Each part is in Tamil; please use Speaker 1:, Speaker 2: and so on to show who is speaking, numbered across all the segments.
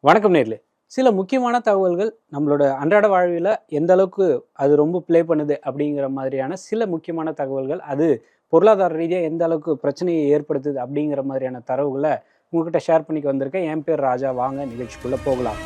Speaker 1: வணக்கம் நேர்களே. சில முக்கியமான தகவல்கள் நம்மளோட அன்றாட வாழ்வில் எந்த அளவுக்கு அது ரொம்ப ப்ளே பண்ணுது அப்படிங்கிற மாதிரியான சில முக்கியமான தகவல்கள், அது பொருளாதார ரீதியாக எந்த அளவுக்கு பிரச்சனையை ஏற்படுத்துது அப்படிங்கிற மாதிரியான தரவுகளை உங்ககிட்ட ஷேர் பண்ணிக்க வந்திருக்கேன். என் பேர் ராஜா. வாங்க நிகழ்ச்சிக்குள்ளே போகலாம்.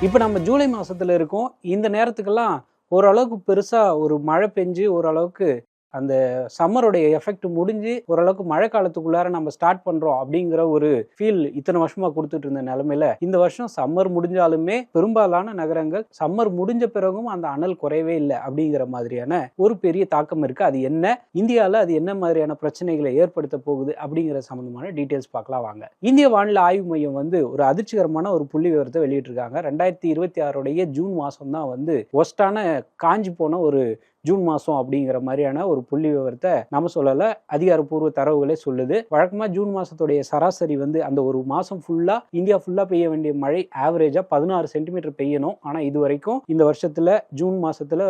Speaker 1: இப்போ நம்ம ஜூலை மாதத்தில் இருக்கோம். இந்த நேரத்துக்கெல்லாம் ஓரளவுக்கு பெருசாக ஒரு மழை பெஞ்சு ஓரளவுக்கு அந்த சம்மருடைய எஃபெக்ட் முடிஞ்சு ஓரளவுக்கு மழை காலத்துக்குள்ளார நம்ம ஸ்டார்ட் பண்றோம் அப்படிங்கிற ஒரு ஃபீல் இத்தனை வருஷமா கொடுத்துட்டு இருந்த நிலைமையில இந்த வருஷம் சம்மர் முடிஞ்சாலுமே பெரும்பாலான நகரங்கள் சம்மர் முடிஞ்ச பிறகும் அந்த அனல் குறையவே இல்லை அப்படிங்கிற மாதிரியான ஒரு பெரிய தாக்கம் இருக்கு. அது என்ன, இந்தியாவில் அது என்ன மாதிரியான பிரச்சனைகளை ஏற்படுத்த போகுது அப்படிங்கிற சம்பந்தமான டீட்டெயில்ஸ் பார்க்கலாம் வாங்க. இந்திய வானிலை ஆய்வு மையம் ஒரு அதிர்ச்சிகரமான ஒரு புள்ளி விவரத்தை வெளியிட்டிருக்காங்க. 2026 ஜூன் மாசம் தான் ஒஸ்டான காஞ்சி போன ஒரு ஜூன் மாதம் அப்படிங்கிற மாதிரியான ஒரு புள்ளி விவரத்தை நம்ம சொல்லலை, அதிகாரப்பூர்வ தரவுகளே சொல்லுது. வழக்கமாக ஜூன் மாதத்துடைய சராசரி அந்த ஒரு மாதம் ஃபுல்லாக இந்தியா ஃபுல்லாக பெய்ய வேண்டிய மழை ஆவரேஜாக 16 சென்டிமீட்டர் பெய்யணும். ஆனால் இது வரைக்கும் இந்த வருஷத்தில் ஜூன் மாதத்தில்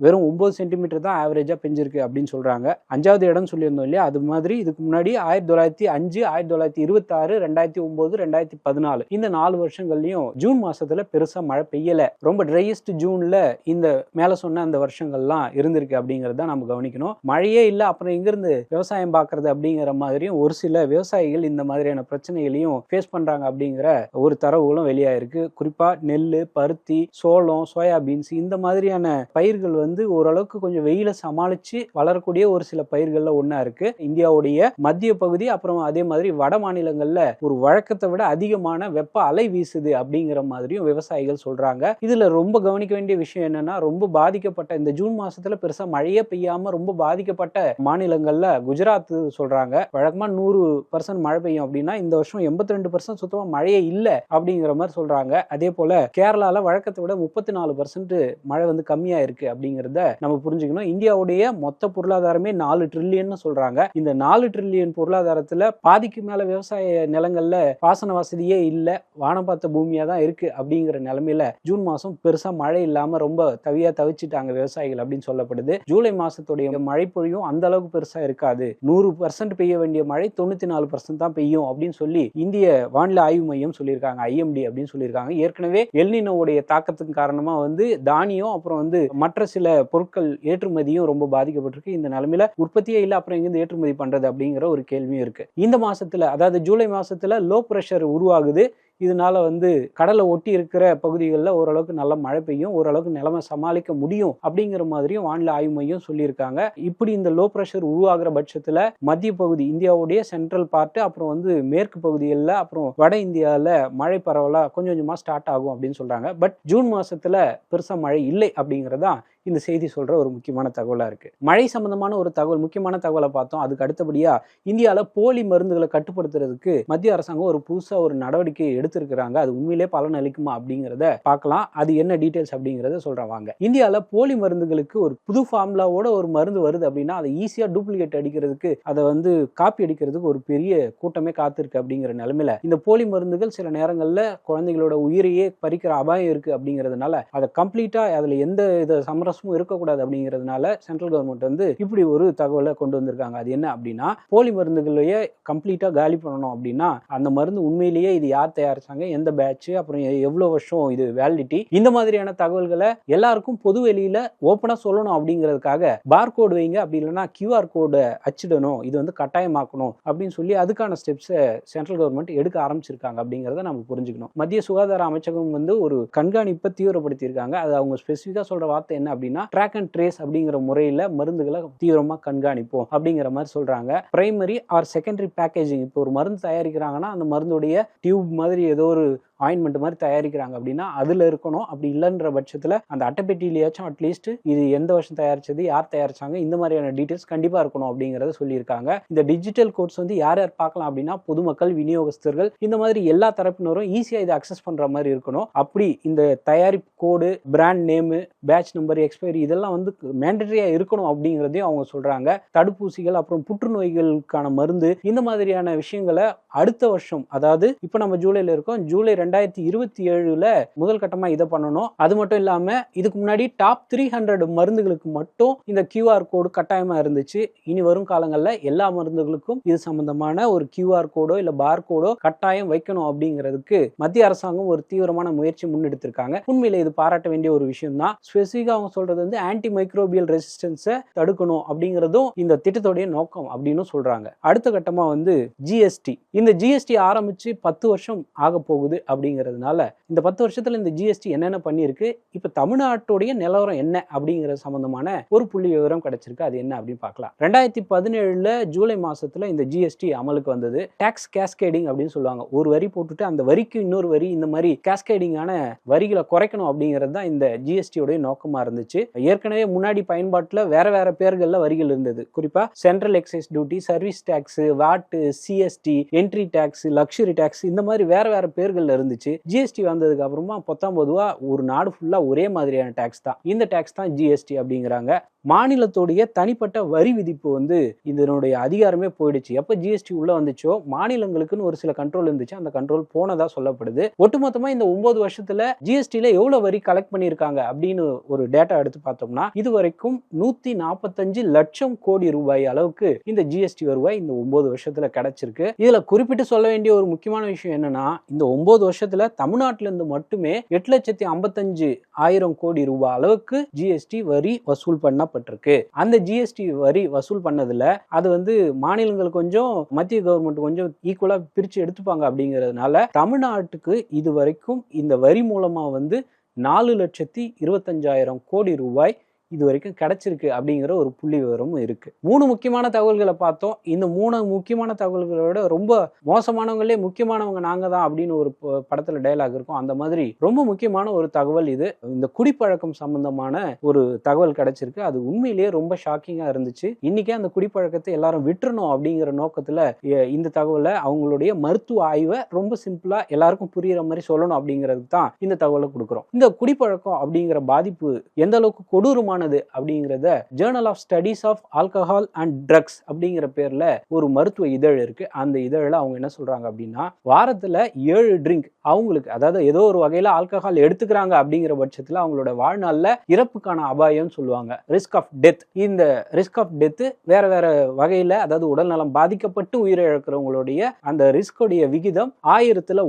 Speaker 1: வெறும் 9 சென்டிமீட்டர் தான் ஆவரேஜாக பெஞ்சிருக்கு அப்படின்னு சொல்கிறாங்க. 5வது இடம் சொல்லியிருந்தோம் இல்லையா, அது மாதிரி இதுக்கு முன்னாடி 1905, 1926, 2009, 2014 இந்த 4 வருஷங்கள்லையும் ஜூன் மாதத்தில் பெருசாக மழை பெய்யலை. ரொம்ப ட்ரையஸ்ட் ஜூனில் இந்த மேலே சொன்ன அந்த வருஷங்கள்லாம் இருந்திருக்கு அப்படிங்கறத நம்ம கவனிக்கணும். மழையே இல்லை, அப்புறம் எங்கிருந்து விவசாயம் பார்க்கறது அப்படிங்கிற மாதிரியும் ஒரு சில விவசாயிகள் இந்த மாதிரியான பிரச்சனைகளையும் ஃபேஸ் பண்றாங்க அப்படிங்கிற ஒரு தரவுகளும் வெளியாயிருக்கு. குறிப்பா நெல், பருத்தி, சோளம், சோயாபீன்ஸ் இந்த மாதிரியான பயிர்கள் ஓரளவுக்கு கொஞ்சம் வெயில சமாளிச்சு வளரக்கூடிய ஒரு சில பயிர்கள்ல ஒண்ணா இருக்கு. இந்தியாவுடைய மத்திய பகுதி அப்புறம் அதே மாதிரி வட மாநிலங்கள்ல ஒரு வழக்கத்தை விட அதிகமான வெப்ப அலை வீசுது அப்படிங்கிற மாதிரியும் விவசாயிகள் சொல்றாங்க. இதுல ரொம்ப கவனிக்க வேண்டிய விஷயம் என்னன்னா, ரொம்ப பாதிக்கப்பட்ட இந்த ஜூன் மாசத்துல பெருசா மழையே பெய்யாம ரொம்ப பாதிக்கப்பட்ட மாநிலங்கள்ல குஜராத் சொல்றாங்க. வழக்கமா 100% மழை பெய்யும் அப்படின்னா இந்த வருஷம் 82% சுத்தமா மழையே இல்லை அப்படிங்கிற மாதிரி சொல்றாங்க. அதே போல கேரளால வழக்கத்தை விட 34% மழை கம்மியா இருக்கு அப்படிங்கிறத நம்ம புரிஞ்சுக்கணும். இந்தியாவுடைய மொத்த பொருளாதாரமே 4 ட்ரில்லியன் சொல்றாங்க. இந்த 4 ட்ரில்லியன் பொருளாதாரத்துல பாதிக்கு மேல விவசாய நிலங்கள்ல பாசன வசதியே இல்லை, வானம் பார்த்த பூமியா தான் இருக்கு அப்படிங்கிற நிலைமையில ஜூன் மாசம் பெருசா மழை இல்லாம ரொம்ப தவிச்சிட்டாங்க விவசாயிகள் அப்படின்னு சொல்லப்படுது. ஜூலை மாசத்துடைய மழை பொழியும் அந்த அளவுக்கு பெருசா இருக்காது. 100% பெய்ய வேண்டிய மழை 94% தான் பெய்யும் அப்படின்னு சொல்லி இந்திய வானிலை ஆய்வு மையம் சொல்லியிருக்காங்க. IMD அப்படின்னு சொல்லியிருக்காங்க. ஏற்கனவே எல்னினோவுடைய தாக்கத்தின் காரணமா தானியம் அப்புறம் மற்ற சில பொருட்கள் ஏற்றுமதியும் ரொம்ப பாதிக்கப்பட்டிருக்கு. இந்த நிலைமையில உற்பத்தியே இல்லை, அப்புறம் எங்கிருந்து ஏற்றுமதி பண்றது அப்படிங்கிற ஒரு கேள்வியும் இருக்கு. இந்த மாசத்துல அதாவது ஜூலை மாசத்துல லோ பிரஷர் உருவாகுது. இதனால கடலை ஒட்டி இருக்கிற பகுதிகளில் ஓரளவுக்கு நல்ல மழை பெய்யும், ஓரளவுக்கு நிலைமை சமாளிக்க முடியும் அப்படிங்கிற மாதிரியும் வானிலை ஆய்வு மையம் சொல்லியிருக்காங்க. இப்படி இந்த லோ பிரஷர் உருவாகிற பட்சத்தில் மத்திய பகுதி இந்தியாவுடைய சென்ட்ரல் பார்ட் அப்புறம் மேற்கு பகுதிகளில் அப்புறம் வட இந்தியாவில் மழை பரவலா கொஞ்சம் கொஞ்சமா ஸ்டார்ட் ஆகும் அப்படின்னு சொல்றாங்க. பட் ஜூன் மாசத்துல பெருசா மழை இல்லை அப்படிங்கிறதா இந்த செய்தி சொல்ற ஒரு முக்கியமான தகவலா இருக்கு. மழை சம்பந்தமான ஒரு தகவல், முக்கியமான தகவலை பார்த்தோம். அதுக்கு அடுத்தபடியா இந்தியாவில் போலி மருந்துகளை கட்டுப்படுத்துறதுக்கு மத்திய அரசாங்கம் ஒரு புதுசா ஒரு நடவடிக்கை எடுத்திருக்கிறாங்க. அது உண்மையிலே பலன் அளிக்குமா அப்படிங்கிறத பார்க்கலாம். அது என்ன டீடைல்ஸ் அப்படிங்கிறத சொல்றேன் வாங்க. இந்தியாவில் போலி மருந்துகளுக்கு ஒரு புது ஃபார்முலாவோட ஒரு மருந்து வருது அப்படின்னா அதை ஈஸியா டூப்ளிகேட் அடிக்கிறதுக்கு, அதை காப்பி அடிக்கிறதுக்கு ஒரு பெரிய கூட்டமே காத்திருக்கு அப்படிங்கிற நிலைமையில இந்த போலி மருந்துகள் சில நேரங்கள்ல குழந்தைகளோட உயிரையே பறிக்கிற அபாயம் இருக்கு அப்படிங்கிறதுனால அதை கம்ப்ளீட்டா அதுல எந்த வித சமரசமும் இருக்கக்கூடாது அப்படிங்கிறதுனால சென்ட்ரல் கவர்மெண்ட் இப்படி ஒரு தகவலை கொண்டு வந்திருக்காங்க. அது என்ன அப்படின்னா, போலி மருந்துகளையே கம்ப்ளீட்டா காலி பண்ணணும் அப்படின்னா அந்த மருந்து உண்மையிலேயே இது யார் தயாரிச்சாங்க, எந்த பேட்ச், அப்புறம் எவ்வளவு வருஷம் இது வேலிடிட்டி, இந்த மாதிரியான தகவல்களை எல்லாருக்கும் பொது வெளியில ஓப்பனா சொல்லணும் அப்படிங்கிறதுக்காக பார்கோடு வைங்க, அப்படி இல்லைன்னா QR கோடை அச்சிடணும், இது கட்டாயமாக்கணும் அப்படின்னு சொல்லி அதுக்கான ஸ்டெப்ஸை சென்ட்ரல் கவர்மெண்ட் எடுக்க ஆரம்பிச்சிருக்காங்க அப்படிங்கிறத நம்ம புரிஞ்சுக்கணும். மத்திய சுகாதார அமைச்சகம் ஒரு கண்காணிப்பை தீவிரப்படுத்தியிருக்காங்க. அது அவங்க ஸ்பெசிஃபிக்கா சொல்ற வார்த்தை என்ன அப்படின்னா, ட்ராக் அண்ட் ட்ரேஸ் அப்படிங்கிற முறையில மருந்துகளை தீவிரமா கண்காணிப்போம் அப்படிங்கிற மாதிரி சொல்றாங்க. பிரைமரி ஆர் செகண்டரி பேக்கேஜிங், இப்போ ஒரு மருந்து தயாரிக்கிறாங்கன்னா அந்த மருந்துடைய டியூப் மாதிரி ஏதோ ஒரு ஆயின்மெண்ட் மாதிரி தயாரிக்கிறாங்க அப்படின்னா அதுல இருக்கணும். அப்படி இல்லைன்ற பட்சத்துல அந்த அட்டைப்பெட்டியிலேயாச்சும் அட்லீஸ்ட் இது எந்த வருஷம் தயாரிச்சது, யார் தயாரிச்சாங்க, இந்த மாதிரியான டீடைல்ஸ் கண்டிப்பா இருக்கணும் அப்படிங்கறத சொல்லியிருக்காங்க. இந்த டிஜிட்டல் கோட்ஸ் யார் யார் பார்க்கலாம் அப்படின்னா பொதுமக்கள், விநியோகஸ்தர்கள், இந்த மாதிரி எல்லா தரப்பினரும் ஈஸியா இதை அக்சஸ் பண்ற மாதிரி இருக்கணும். அப்படி இந்த தயாரிப்பு code, brand name, batch number, expiry இதெல்லாம் மேண்டட்டரியா இருக்கணும் அப்படிங்கிறதையும் அவங்க சொல்றாங்க. தடுப்பூசிகள் அப்புறம் புற்றுநோய்களுக்கான மருந்து இந்த மாதிரியான விஷயங்களை அடுத்த வருஷம், அதாவது இப்ப நம்ம ஜூலைல இருக்கோம், ஜூலை 2027ல முதல் கட்டமா இதை பண்ணணும். அது மட்டும் இல்லாம இதுக்கு முன்னாடி டாப் 300 மருந்துகளுக்கு மட்டும் இந்த QR கோடு கட்டாயமா இருந்துச்சு. இனி வரும் காலங்கள்ல எல்லா மருந்துகளுக்கும் இது சம்பந்தமான ஒரு QR கோடோ இல்ல பார் கோடோ கட்டாயம் வைக்கணும் அப்படிங்கிறதுக்கு மத்திய அரசாங்கம் ஒரு தீவிரமான முயற்சி முன்னெடுத்திருக்காங்க. உண்மையில இது பாராட்ட வேண்டிய ஒரு விஷயம் தான். ஸ்பெசிஃபிக்கா அவங்க சொல்றது வந்து ஆன்டி மைக்ரோபியல் ரெசிஸ்டன்ஸை தடுக்கணும் அப்படிங்கிறதும் இந்த திட்டத்தோடைய நோக்கம் அப்படின்னு சொல்றாங்க. அடுத்த கட்டமா வந்து ஜிஎஸ்டி. இந்த ஜிஎஸ்டி ஆரம்பிச்சு 10 வருஷம் ஆக போகுது அப்படிங்கிறதுனால இந்த 10 வருஷத்துல இந்த ஜிஎஸ்டி என்னென்ன பண்ணியிருக்கு, இப்ப தமிழ்நாட்டுடைய நிலவரம் என்ன அப்படிங்கிற சம்பந்தமான ஒரு புள்ளி விவரம் கிடைச்சிருக்கு. அது என்ன அப்படின்னு பார்க்கலாம். 2017 ஜூலை மாசத்துல இந்த ஜிஎஸ்டி அமலுக்கு வந்தது. டாக்ஸ் கேஸ்கேடிங் அப்படின்னு சொல்லுவாங்க. ஒரு வரி போட்டுட்டு அந்த வரிக்கு இன்னொரு வரி, இந்த மாதிரி கேஸ்கேடிங்கான வரிகளை குறைக்கணும் அப்படிங்கிறது தான் இந்த ஜிஎஸ்டியோட நோக்கமா இருந்துச்சு. ஏற்கனவே முன்னாடி பயன்பாட்டுல வேற வேற பேர்கள்ல வரிகள் இருந்தது. குறிப்பா central excise duty, service tax, VAT, CST, entry tax, luxury tax, இந்த மாதிரி வேற வேற பேர்கள்ல இருந்துச்சு. ஜிஎஸ்டி வந்ததுக்கு அப்புறமா பொதுவா ஒரு நாடு ஃபுல்லா ஒரே மாதிரியான டாக்ஸ் தான். இந்த டாக்ஸ் தான் ஜிஎஸ்டி அப்படிங்கிறாங்க. மாநிலத்தோடைய தனிப்பட்ட வரி விதிப்பு வந்து இதனுடைய அதிகாரமே போயிடுச்சு. எப்ப ஜிஎஸ்டி உள்ள வந்துச்சோ மாநிலங்களுக்குன்னு ஒரு சில கண்ட்ரோல் இருந்துச்சு. அந்த கண்ட்ரோல் போனதா சொல்லப்படுது. ஒட்டுமொத்தமா இந்த 9 வருஷத்துல ஜிஎஸ்டில எவ்வளவு வரி கலெக்ட் பண்ணிருக்காங்க அப்படின்னு ஒரு டேட்டா எடுத்து பார்த்தோம்னா இதுவரைக்கும் 145 லட்சம் கோடி ரூபாய் அளவுக்கு இந்த ஜிஎஸ்டி வருவாய் இந்த 9 வருஷத்துல கிடைச்சிருக்கு. இதுல குறிப்பிட்டு சொல்ல வேண்டிய ஒரு முக்கியமான விஷயம் என்னன்னா, இந்த 9 வருஷத்துல தமிழ்நாட்டில இருந்து மட்டுமே 8,55,000 கோடி ரூபாய் அளவுக்கு ஜிஎஸ்டி வரி வசூல் பண்ணப்பட்டிருக்கு. அந்த ஜிஎஸ்டி வரி வசூல் பண்ணதுல அது வந்து மாநிலங்கள் கொஞ்சம், மத்திய கவர்மெண்ட் கொஞ்சம் ஈக்குவலா பிரிச்சு எடுத்துப்பாங்க. அப்படிங்கிறதுனால தமிழ்நாட்டுக்கு இது வரைக்கும் இந்த வரி மூலமா வந்து 4,25,000 கோடி ரூபாய் இது வரைக்கும் கிடைச்சிருக்கு அப்படிங்கிற ஒரு புள்ளி விவரமும் இருக்கு. 3 முக்கியமான தகவல்களை பார்த்தோம். இந்த 3 முக்கியமான தகவல்களோட ரொம்ப மோசமானவங்களே முக்கியமானவங்க நாங்க தான் அப்படின்னு ஒரு படத்துல டயலாக் இருக்கும். அந்த மாதிரி ரொம்ப முக்கியமான ஒரு தகவல் இது. இந்த குடிப்பழக்கம் சம்பந்தமான ஒரு தகவல் கிடைச்சிருக்கு. அது உண்மையிலேயே ரொம்ப ஷாக்கிங்கா இருந்துச்சு. இன்னைக்கே அந்த குடிப்பழக்கத்தை எல்லாரும் விட்டுறணும் அப்படிங்கிற நோக்கத்துல இந்த தகவலை அவங்களுடைய மருத்துவ ஆய்வை ரொம்ப சிம்பிளா எல்லாருக்கும் புரியுற மாதிரி சொல்லணும் அப்படிங்கிறது தான் இந்த தகவலை கொடுக்குறோம். இந்த குடிப்பழக்கம் அப்படிங்கிற பாதிப்பு எந்த அளவுக்கு கொடூரமான அப்படிங்கறத journal of studies of alcohol and drugs அப்படிங்கிற பேர்ல ஒரு மருத்துவ இதழ் இருக்கு. அந்த இதழில் அவங்க என்ன சொல்றாங்க அப்படின்னா, வாரத்துல 7 ட்ரிங்க் அவங்களுக்கு, அதாவது ஏதோ ஒரு வகையில ஆல்கஹால் எடுத்துக்கிறாங்க அப்படிங்கிற பட்சத்துல அவங்களோட வாழ்நாள்ல இறப்புக்கான அபாயம் சொல்லுவாங்க, ரிஸ்க் ஆஃப் டெத். இந்த ரிஸ்க் ஆஃப் டெத் வேற வேற வகையில, அதாவது உடல் நலம் பாதிக்கப்பட்டு உயிரிழக்கிறவங்களுடைய அந்த ரிஸ்கோடைய விகிதம் 1000ல்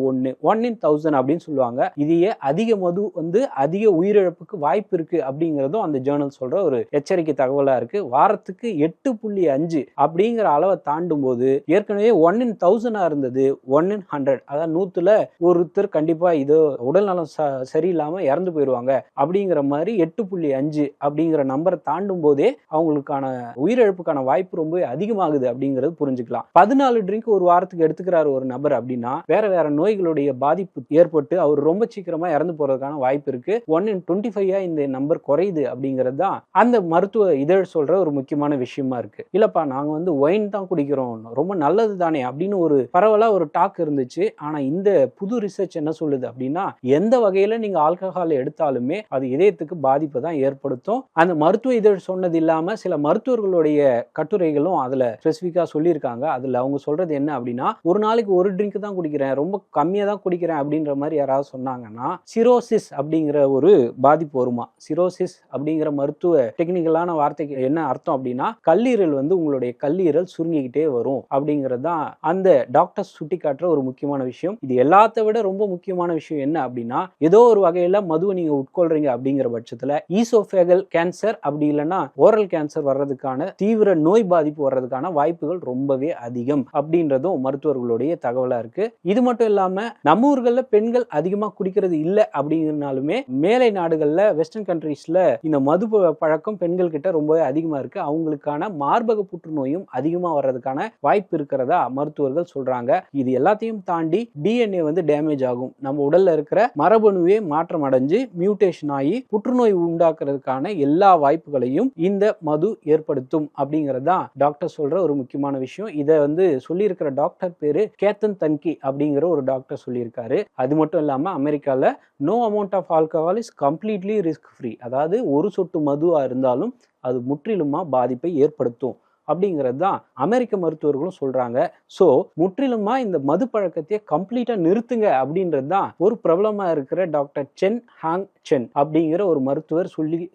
Speaker 1: 1 in 1000 அப்படின்னு சொல்லுவாங்க. இதையே அதிக மது வந்து அதிக உயிரிழப்புக்கு வாய்ப்பு இருக்கு அப்படிங்கிறதும் அந்த ஜேர்னல் சொல்ற ஒரு எச்சரிக்கை தகவலா இருக்கு. வாரத்துக்கு 8.5 அப்படிங்கிற அளவை தாண்டும் போது ஏற்கனவே 1 in 1000 இருந்தது 1 in 100, அதாவது 100ல ஒருத்தர் கண்டிப்பா இது உடல் நலம் சரியில்லாம இறந்து போயிருவாங்க அப்படிங்கிற மாதிரி 8.5 அப்படிங்கிற நம்பரை தாண்டும் போதே அவங்களுக்கான உயிரிழப்புக்கான வாய்ப்பு ரொம்ப அதிகமாகுது அப்படிங்கிறது புரிஞ்சுக்கலாம். 14 ட்ரிங்க் ஒரு வாரத்துக்கு எடுத்துக்கிறாரு ஒரு நபர் அப்படின்னா வேற வேற நோய்களுடைய பாதிப்பு ஏற்பட்டு அவர் ரொம்ப சீக்கிரமா இறந்து போறதுக்கான வாய்ப்பு இருக்கு. 1 in 25 இந்த நம்பர் குறையுது அப்படிங்கிறது தான் அந்த மருத்துவ இதழ் சொல்ற ஒரு முக்கியமான விஷயமா இருக்கு. இல்லப்பா நாங்க வந்து ஒயின் தான் குடிக்கிறோம், ரொம்ப நல்லது தானே அப்படின்னு ஒரு பரவலா ஒரு டாக் இருந்துச்சு. ஆனா இந்த புது ரிசர்ச் என்ன சொல்லுது அப்படின்னா, எந்த வகையில நீங்க ஆல்கஹால் எடுத்தாலுமே அது இதயத்துக்கு பாதிப்பு தான் ஏற்படுத்தும். அந்த மருத்துவ இதழ் சொன்னது இல்லாம சில மருத்துவர்களுடைய கட்டுரைகளும் அதுல ஸ்பெசிபிக்கா சொல்லியிருக்காங்க. அதுல அவங்க சொல்றது என்ன அப்படின்னா, ஒரு நாளைக்கு ஒரு ட்ரிங்க் தான் குடிக்கிறேன், ரொம்ப கம்மியா தான் குடிக்கிறேன் அப்படின்ற மாதிரி யாராவது சொன்னாங்கன்னா சிரோசிஸ் அப்படிங்கிற ஒரு பாதிப்பு வருமா. சிரோசிஸ் அப்படிங்கிற மருத்துவ டெக்னிக்கலான வார்த்தைக்கு என்ன அர்த்தம் அப்படின்னா, கல்லீரல் வந்து உங்களுடைய கல்லீரல் சுருங்கிக்கிட்டே வரும் அப்படிங்கிறது தான் அந்த டாக்டர்ஸ் சுட்டி காட்டுற ஒரு முக்கியமான விஷயம். இது எல்லாத்த விட ரொம்ப முக்கியமான விஷயம் என்ன அப்படின்னா, ஏதோ ஒரு வகையில மதுவை நீங்க உட்கொள்றீங்க அப்படிங்கிற பட்சத்துல ஈசோஃபேகல் கேன்சர் அப்படி இல்லைன்னா ஓரல் கேன்சர் வர்றதுக்கான தீவிர நோய் பாதிப்பு வர்றதுக்கான வாய்ப்புகள் ரொம்பவே அதிகம் அப்படின்றதும் மருத்துவர்களுடைய தகவலா இருக்கு. இது மட்டும் இல்லாம நம்ம ஊர்கள்ல பெண்கள் அதிகமா குடிக்கிறது இல்லை அப்படிங்கிறனாலுமே மேலை நாடுகள்ல வெஸ்டர்ன் கண்ட்ரீஸ்ல இந்த மது பழக்கம் பெண்கள் கிட்ட ரொம்பவே அதிகமா இருக்கு. அவங்களுக்கான மார்பக புற்றுநோயும் அதிகமா வர்றதுக்கான வாய்ப்பு இருக்கிறதா மருத்துவர்கள் சொல்றாங்க. இது எல்லாத்தையும் தாண்டி டிஎன்ஏ வந்து டேமேஜ் ஆகும். நம்ம உடல்ல இருக்கிற மரபணுவே மாற்றம் அடைஞ்சு மியூட்டேஷன் ஆகி புற்றுநோய் உண்டாக்குறதுக்கான எல்லா வாய்ப்புகளையும் இந்த மது ஏற்படுத்தும் அப்படிங்கிறது தான் டாக்டர் சொல்ற ஒரு முக்கியமான விஷயம். இதை வந்து சொல்லியிருக்கிற டாக்டர் பேரு கேத்தன் தன்கி அப்படிங்கிற ஒரு டாக்டர் சொல்லியிருக்காரு. அது மட்டும் இல்லாம அமெரிக்கால no amount of alcohol is completely risk free, அதாவது ஒரு சொட்டு மதுவா இருந்தாலும் அது முற்றிலுமா பாதிப்பை ஏற்படுத்தும் அப்படிங்கிறது தான் அமெரிக்க மருத்துவர்களும் சொல்றாங்க. ஸோ முற்றிலுமா இந்த மது பழக்கத்தையே கம்ப்ளீட்டா நிறுத்துங்க அப்படின்றது தான் ஒரு பிரபலமா இருக்கிற டாக்டர் சென் ஹாங் சென் அப்படிங்கிற ஒரு மருத்துவர்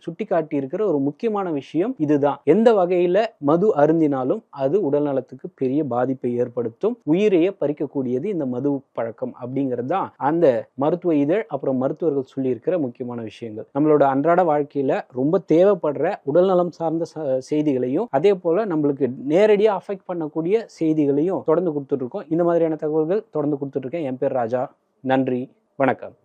Speaker 1: சுட்டி காட்டி இருக்கிற ஒரு முக்கியமான விஷயம் இதுதான். எந்த வகையில மது அருந்தினாலும் அது உடல் நலத்துக்கு பெரிய பாதிப்பை ஏற்படுத்தும், உயிரையே பறிக்கக்கூடியது இந்த மது பழக்கம் அப்படிங்கிறது தான் அந்த மருத்துவ இதழ் அப்புறம் மருத்துவர்கள் சொல்லி இருக்கிற முக்கியமான விஷயங்கள். நம்மளோட அன்றாட வாழ்க்கையில ரொம்ப தேவைப்படுற உடல்நலம் சார்ந்த செய்திகளையும் அதே போல நம்மளுக்கு நேரடியா அஃபெக்ட் பண்ணக்கூடிய செய்திகளையும் தொடர்ந்து கொடுத்துட்டு இருக்கோம். இந்த மாதிரியான தகவல்கள் தொடர்ந்து கொடுத்துட்டு இருக்கேன். என் பேர் ராஜா. நன்றி, வணக்கம்.